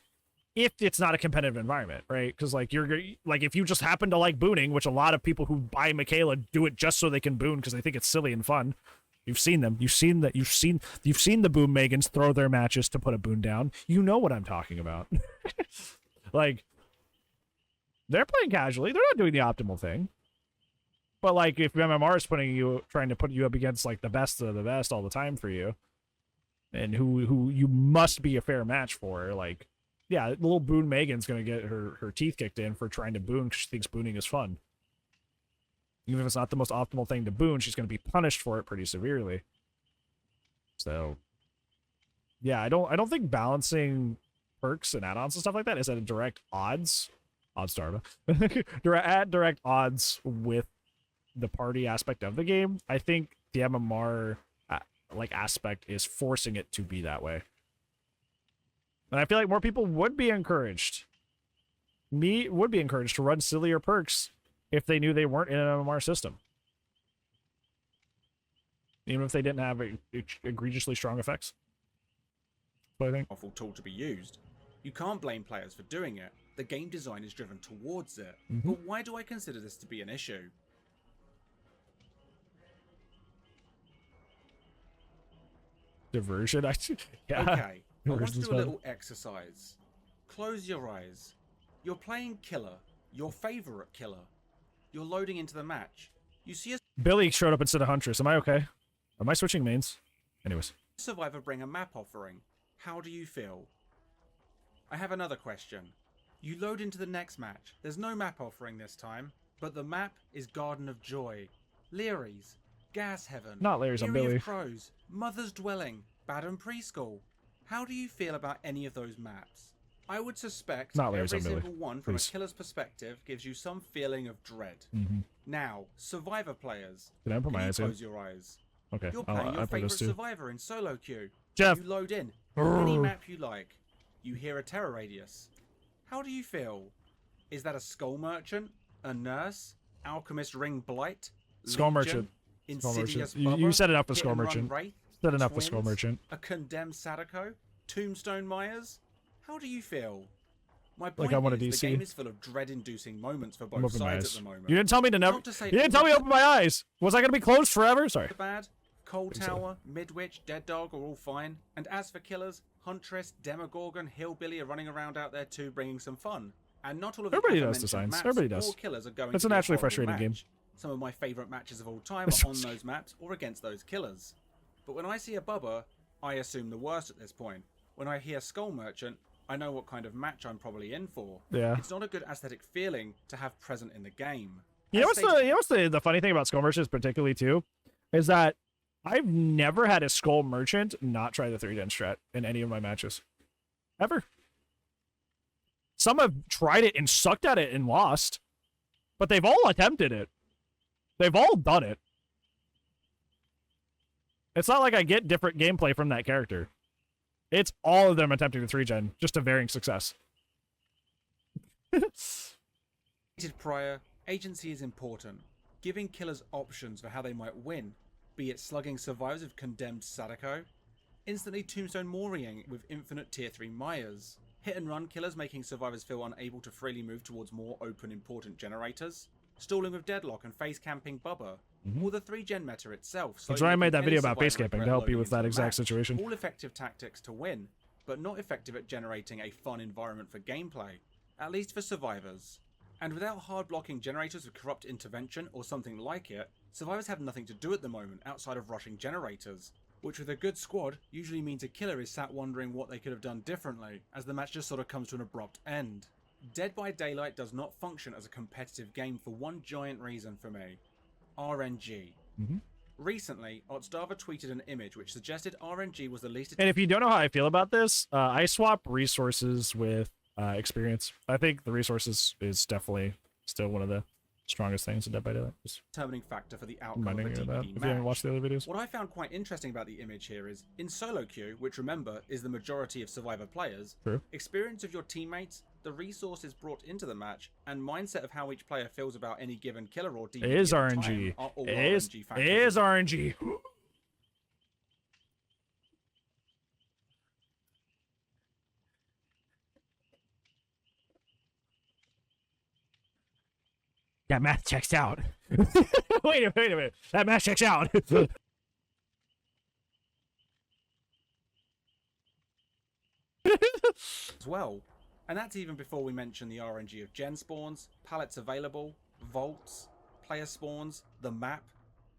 if it's not a competitive environment, right? Because, like, if you just happen to like booning, which a lot of people who buy Michaela do it just so they can boon because they think it's silly and fun. You've seen them. You've seen the Boom Megans throw their matches to put a boon down. You know what I'm talking about. Like, they're playing casually. They're not doing the optimal thing. But, like, if MMR is trying to put you up against, like, the best of the best all the time for you, and who you must be a fair match for, like, yeah, little Boon Megan's gonna get her teeth kicked in for trying to boon because she thinks booning is fun. Even if it's not the most optimal thing to boon, she's going to be punished for it pretty severely. So, yeah, I don't think balancing perks and add-ons and stuff like that is at a direct odds odds with the party aspect of the game. I think the MMR like aspect is forcing it to be that way. And I feel like more people would be encouraged. Would be encouraged to run sillier perks if they knew they weren't in an MMR system. Even if they didn't have egregiously strong effects. But I think awful tool to be used. You can't blame players for doing it. The game design is driven towards it. But why do I consider this to be an issue? Diversion? Yeah. Okay, I want to do a little exercise. Close your eyes. You're playing Killer, your favorite killer. You're loading into the match. You see a Billy showed up instead of Huntress. Am I okay? Am I switching mains? Anyways. Survivor bring a map offering. How do you feel? I have another question. You load into the next match. There's no map offering this time, but the map is Garden of Joy, Leary's, Gas Heaven, not Leary's on Billy. Of Crows, Mother's Dwelling, Badham Preschool. How do you feel about any of those maps? I would suspect not every on single Billy. one from a killer's perspective gives you some feeling of dread. Now, Survivor players, can you close your eyes? Okay. You're playing your favorite Survivor in solo queue. Jeff. You load in any map you like. you hear a terror radius. How do you feel? Is that a skull merchant, a nurse, alchemist ring blight, skull merchant, insidious you set it up with skull hit and merchant. run wraith, Set it up with twins, skull merchant. a condemned Sadako, tombstone Myers? How do you feel? My point Like I want a is, DC. the game is full of dread-inducing moments for both sides at the moment. You didn't tell me to never. Not to say You didn't tell me to open my eyes. Was I gonna be closed forever? Sorry. Bad, Cold Tower, Midwich, Dead Dog are all fine. And as for killers, Huntress, Demogorgon, Hillbilly are running around out there too, bringing some fun. And not all of the Everybody does aforementioned designs. maps Everybody does. or killers are going It's to a be a naturally horrible frustrating match. game. Some of my favourite matches of all time are on those maps or against those killers. But when I see a Bubba, I assume the worst at this point. When I hear Skull Merchant, I know what kind of match I'm probably in for. Yeah. It's not a good aesthetic feeling to have present in the game. You know what's the funny thing about skull merchants particularly too, is that I've never had a skull merchant not try the 3-gen strat in any of my matches, ever. Some have tried it and sucked at it and lost, but they've all attempted it. They've all done it. It's not like I get different gameplay from that character. It's all of them attempting the 3-gen, just to varying success. Prior, agency is important. Giving killers options for how they might win, be it slugging survivors of condemned Sadako, instantly tombstone Moriang with infinite tier 3 Myers, hit and run killers making survivors feel unable to freely move towards more open important generators, stalling with Deadlock and face camping Bubba, or the 3-gen meta itself. That's why I made that video about base camping to help you with that exact situation. All effective tactics to win, but not effective at generating a fun environment for gameplay, at least for survivors. And without hard blocking generators with corrupt intervention or something like it, survivors have nothing to do at the moment outside of rushing generators, which with a good squad usually means a killer is sat wondering what they could have done differently, as the match just sort of comes to an abrupt end. Dead by Daylight does not function as a competitive game for one giant reason for me: RNG. Recently, Otzdava tweeted an image which suggested RNG was the least... And if you don't know how I feel about this, I swap resources with experience. I think the resources is definitely still one of the strongest things in Dead by Daylight. Determining factor for the outcome of a Reminding you of that, DBD if you haven't match. watched the other videos. What I found quite interesting about the image here is, in solo queue, which remember is the majority of Survivor players, True. experience of your teammates, the resources brought into the match, and mindset of how each player feels about any given killer or DBD It is at the RNG. time are all It is RNG factors. RNG. That math checks out. wait a minute. That math checks out. As well. And that's even before we mention the RNG of gen spawns, pallets available, vaults, player spawns, the map,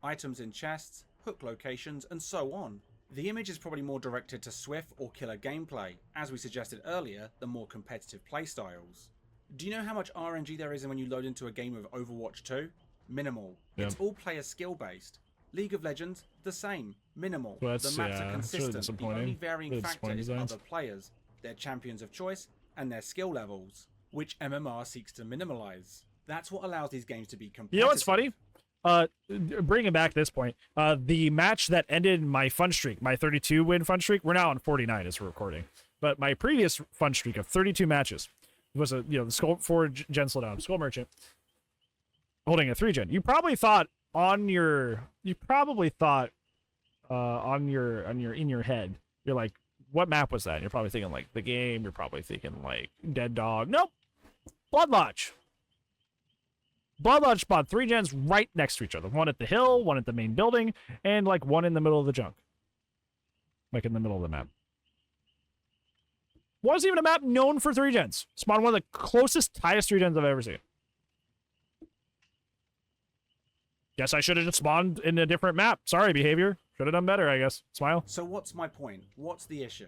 items in chests, hook locations, and so on. The image is probably more directed to swift or killer gameplay, as we suggested earlier, the more competitive playstyles. Do you know how much RNG there is when you load into a game of Overwatch 2? Minimal. Yeah. It's all player skill based. League of Legends, the same. Minimal. Well, the maps are it's really consistent. The disappointing. only varying Really factor disappointing is designs. other players, their champions of choice, and their skill levels, which MMR seeks to minimalize. That's what allows these games to be competitive. You know what's funny? Bringing back this point, the match that ended my fun streak, my 32 win fun streak, we're now on 49 as we're recording. But my previous fun streak of 32 matches was the Skull 4-gen slowdown, Skull Merchant, holding a 3-gen. You probably thought in your head, you're like, what map was that? And you're probably thinking like the game. You're probably thinking like Dead Dog. Nope, Blood Lodge. Blood Lodge spawned 3 gens right next to each other. One at the hill, one at the main building, and like one in the middle of the junk. Like in the middle of the map. Wasn't even a map known for 3 gens. Spawned one of the closest, highest 3 gens I've ever seen. Guess I should have just spawned in a different map. Sorry, behavior. Should have done better, I guess. Smile. So what's my point? What's the issue?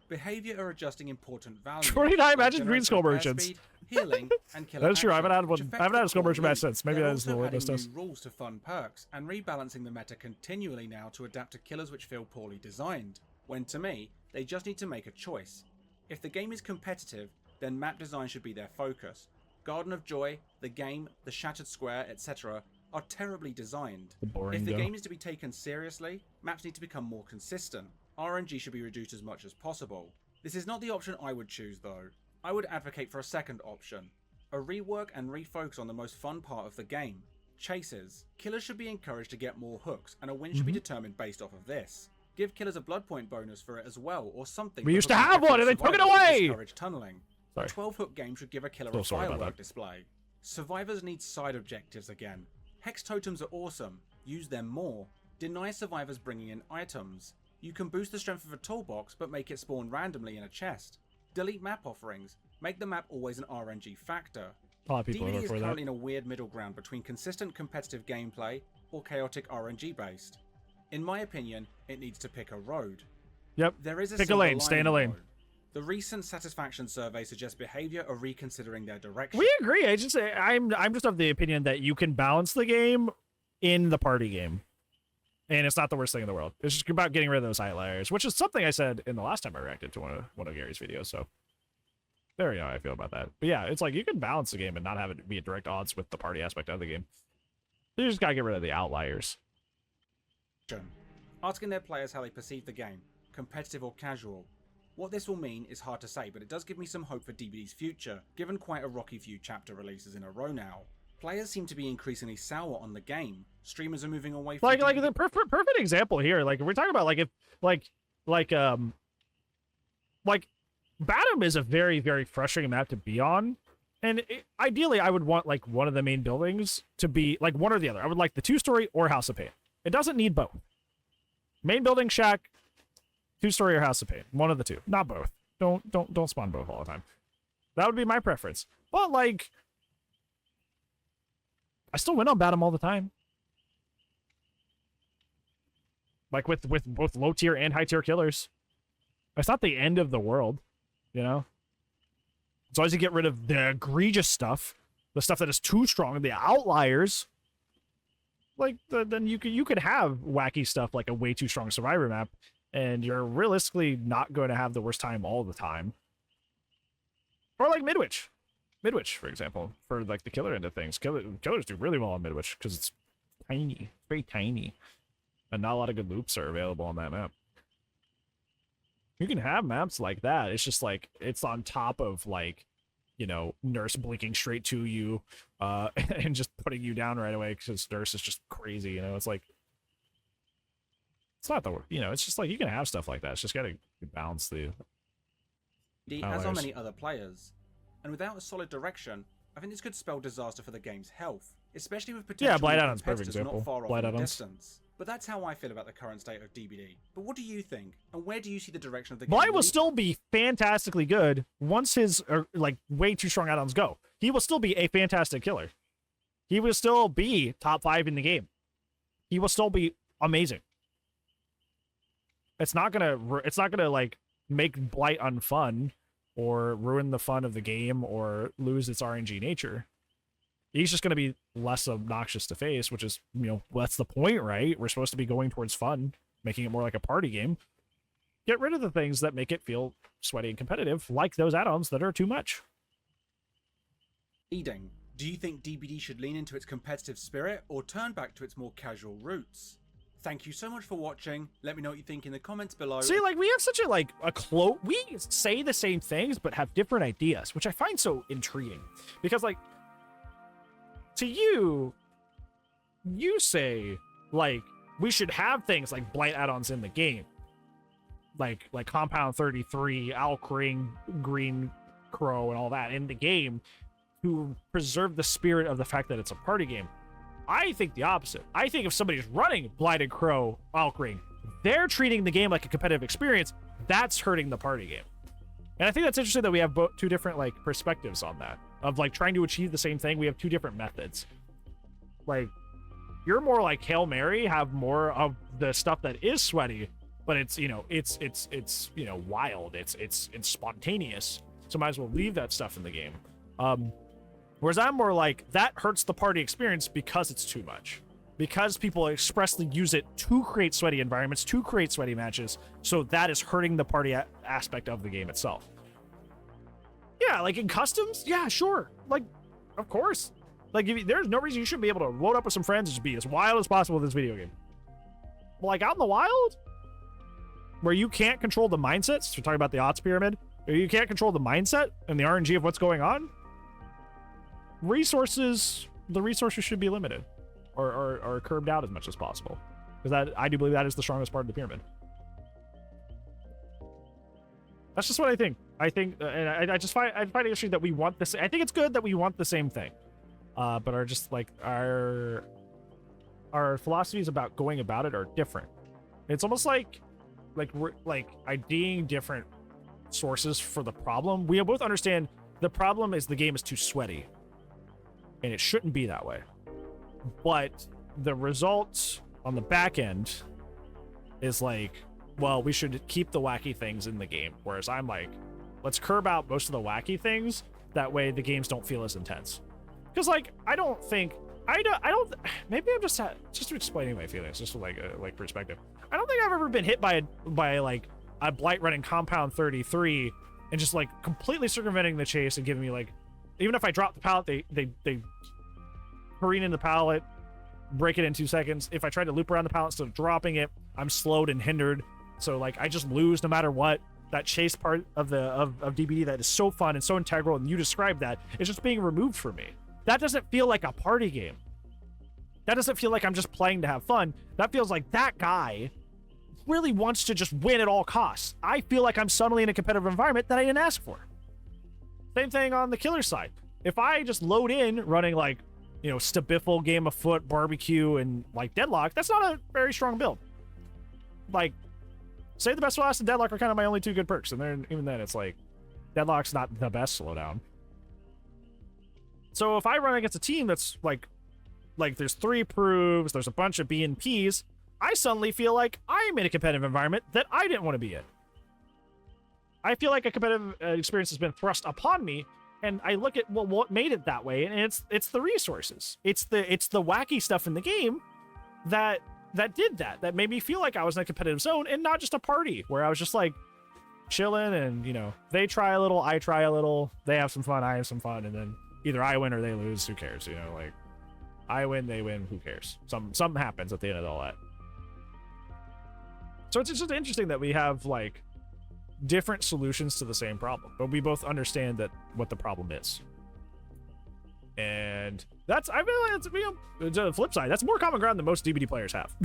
Behavior are adjusting important values. 29 matches, like green Skull player Merchants. Speed, healing, and killer That is true. I action, haven't had which one. affect I haven't had a the Skull core Merchant match loop. since. Maybe They're that is the also way this adding does. new rules to fund perks and rebalancing the meta continually now to adapt to killers which feel poorly designed. When to me, they just need to make a choice. If the game is competitive, then map design should be their focus. Garden of Joy, the game, the Shattered Square, etc. are terribly designed. If the game is to be taken seriously, maps need to become more consistent. RNG should be reduced as much as possible. This is not the option I would choose though. I would advocate for a second option. A rework and refocus on the most fun part of the game. Chases. Killers should be encouraged to get more hooks, and a win should be determined based off of this. Give killers a blood point bonus for it as well, or something. We used to have one and they took it away! Discourage tunneling. A 12-hook game should give a killer a firework display. Survivors need side objectives again. Hex totems are awesome. Use them more. Deny survivors bringing in items. You can boost the strength of a toolbox, but make it spawn randomly in a chest. Delete map offerings. Make the map always an RNG factor. DBD is currently in a weird middle ground between consistent competitive gameplay or chaotic RNG based. In my opinion, it needs to pick a road. Yep. There is a pick a lane, stay in a lane. The recent satisfaction survey suggests behavior are reconsidering their direction. We agree. I'm just of the opinion that you can balance the game in the party game. And it's not the worst thing in the world. It's just about getting rid of those outliers, which is something I said in the last time I reacted to one of Gary's videos. So there you know how I feel about that. But yeah, it's like you can balance the game and not have it be at direct odds with the party aspect of the game. You just gotta get rid of the outliers. Asking their players how they perceive the game, competitive or casual. What this will mean is hard to say, but it does give me some hope for DBD's future, given quite a rocky few chapter releases in a row now. Players seem to be increasingly sour on the game. Streamers are moving away from like the perfect example here. Like if we're talking about Batum is a very, very frustrating map to be on. And ideally, I would want like one of the main buildings to be like one or the other. I would like the 2-story or House of Pain. It doesn't need both. Main building, shack, 2-story or House of Pain. One of the two, not both. Don't spawn both all the time. That would be my preference. But like, I still win on Batum all the time. Like with both low tier and high tier killers. It's not the end of the world, you know? As long as you get rid of the egregious stuff, the stuff that is too strong, the outliers, like then you could have wacky stuff like a way too strong survivor map, and you're realistically not going to have the worst time all the time. Or like Midwich, for example, for like the killer end of things. Killers do really well on Midwich because it's tiny, very tiny, and not a lot of good loops are available on that map. You can have maps like that. It's just like it's on top of like, you know, Nurse blinking straight to you, and just putting you down right away because Nurse is just crazy. You know, it's like it's not the, you know, it's just like you can have stuff like that. It's just gotta balance the. As are many other players, and without a solid direction, I think this could spell disaster for the game's health, especially with potential competitors not far off in distance. But that's how I feel about the current state of DBD. But what do you think? And where do you see the direction of the game? Blight will still be fantastically good once his like way too strong add-ons go. He will still be a fantastic killer. He will still be top 5 in the game. He will still be amazing. It's not gonna like make Blight unfun or ruin the fun of the game or lose its RNG nature. He's just going to be less obnoxious to face, which is, you know, that's the point, right? We're supposed to be going towards fun, making it more like a party game. Get rid of the things that make it feel sweaty and competitive, like those add-ons that are too much. Leading. Do you think DBD should lean into its competitive spirit or turn back to its more casual roots? Thank you so much for watching. Let me know what you think in the comments below. See, like, we have such a we say the same things, but have different ideas, which I find so intriguing. Because, like, to you say, like, we should have things like Blight add-ons in the game. Like Compound 33, Alk Ring, Green Crow, and all that in the game to preserve the spirit of the fact that it's a party game. I think the opposite. I think if somebody's running Blighted Crow, Alk Ring, they're treating the game like a competitive experience, that's hurting the party game. And I think that's interesting that we have two different, like, perspectives on that. Of, like, trying to achieve the same thing, we have two different methods. Like, you're more like Hail Mary, have more of the stuff that is sweaty, but it's, you know, it's you know, wild, it's spontaneous, so might as well leave that stuff in the game. Whereas I'm more like, that hurts the party experience because it's too much. Because people expressly use it to create sweaty environments, to create sweaty matches, so that is hurting the party aspect of the game itself. Yeah, like in customs, yeah, sure. Like, of course. Like, there's no reason you shouldn't be able to load up with some friends and just be as wild as possible with this video game. But like, out in the wild? where you can't control the mindsets, so we're talking about the odds pyramid, where you can't control the mindset and the RNG of what's going on, the resources should be limited or curbed out as much as possible. Because I do believe that is the strongest part of the pyramid. That's just what I think. I think, and I find it interesting that we want this. I think it's good that we want the same thing, but our philosophies about going about it are different. It's almost like we're IDing different sources for the problem. We both understand the problem is the game is too sweaty, and it shouldn't be that way. But the results on the back end is like, well, we should keep the wacky things in the game. Whereas I'm like, let's curb out most of the wacky things. That way the games don't feel as intense. Because like, I don't, maybe I'm just explaining my feelings, just like perspective. I don't think I've ever been hit by like a blight running compound 33 and just like completely circumventing the chase and giving me like, even if I drop the pallet, they careen in the pallet, break it in 2 seconds. If I try to loop around the pallet instead of dropping it, I'm slowed and hindered. So like I just lose no matter what. That chase part of DBD that is so fun and so integral, and you described that, is just being removed from me. That doesn't feel like a party game. That doesn't feel like I'm just playing to have fun. That feels like that guy really wants to just win at all costs. I feel like I'm suddenly in a competitive environment that I didn't ask for. Same thing on the killer side. If I just load in running like, you know, Stabiffle, Game of Foot, Barbecue, and like Deadlock, that's not a very strong build. Like, Save the Best for Last and Deadlock are kind of my only two good perks, and then even then it's like, Deadlock's not the best slowdown. So if I run against a team that's like there's 3 proves, there's a bunch of BNPs, I suddenly feel like I'm in a competitive environment that I didn't want to be in. I feel like a competitive experience has been thrust upon me, and I look at what made it that way, and it's the resources. It's the wacky stuff in the game that did that made me feel like I was in a competitive zone and not just a party where I was just like chilling and, you know, they try a little, I try a little, they have some fun, I have some fun, and then either I win or they lose, who cares, you know, like I win, they win, who cares? Something happens at the end of all that. So it's just interesting that we have like different solutions to the same problem, but we both understand that what the problem is. And that's, I feel like it's, you know, to the flip side, that's more common ground than most DBD players have.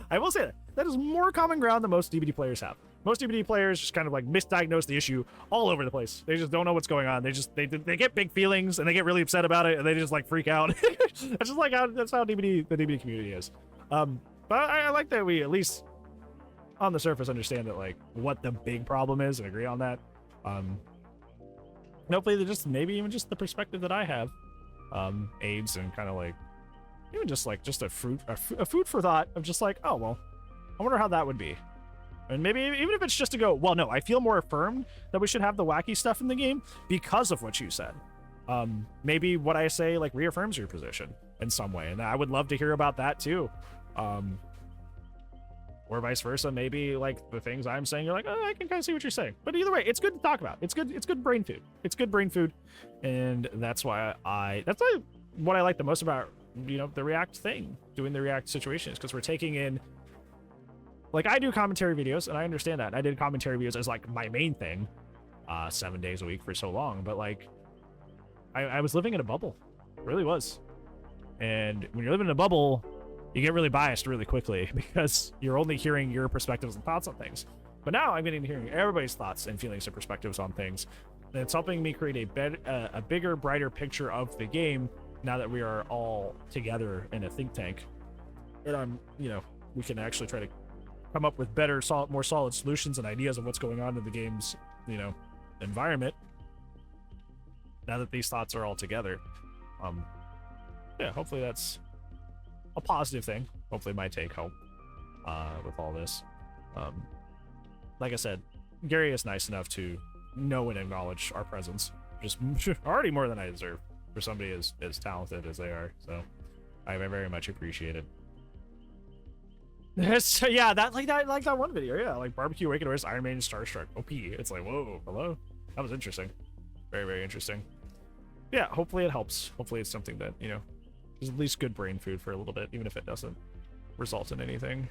I will say that. That is more common ground than most DBD players have. Most DBD players just kind of like misdiagnose the issue all over the place. They just don't know what's going on. They get big feelings and they get really upset about it and they just like freak out. That's just like that's how the DBD community is. But I like that we at least on the surface understand that like what the big problem is and agree on that. And hopefully they're just maybe even just the perspective that I have aids and kind of like even just like just a food for thought of just like, oh well, I wonder how that would be. And maybe even if it's just to go, well, no, I feel more affirmed that we should have the wacky stuff in the game because of what you said. Maybe what I say like reaffirms your position in some way, and I would love to hear about that too. Or vice versa, maybe like the things I'm saying, you're like, oh, I can kind of see what you're saying. But either way, it's good to talk about. It's good brain food. It's good brain food, and that's why what I like the most about, you know, the React thing, doing the React situations, because we're taking in. Like, I do commentary videos, and I understand that. I did commentary videos as, like, my main thing 7 days a week for so long. But, like, I was living in a bubble. It really was. And when you're living in a bubble, you get really biased really quickly because you're only hearing your perspectives and thoughts on things. But now I'm getting to hearing everybody's thoughts and feelings and perspectives on things. And it's helping me create a bigger, brighter picture of the game now that we are all together in a think tank. And we can actually try to come up with better, more solid solutions and ideas of what's going on in the game's, environment. Now that these thoughts are all together, hopefully that's a positive thing. Hopefully my take home with all this. Like I said, Gary is nice enough to know and acknowledge our presence, just already more than I deserve for somebody as talented as they are. So I very much appreciate it. So yeah, that one video, yeah, like Barbecue Awakened Orders, Iron Maiden, Starstruck, OP. It's like, whoa, hello. That was interesting. Very, very interesting. Yeah, hopefully it helps. Hopefully it's something that, is at least good brain food for a little bit, even if it doesn't result in anything.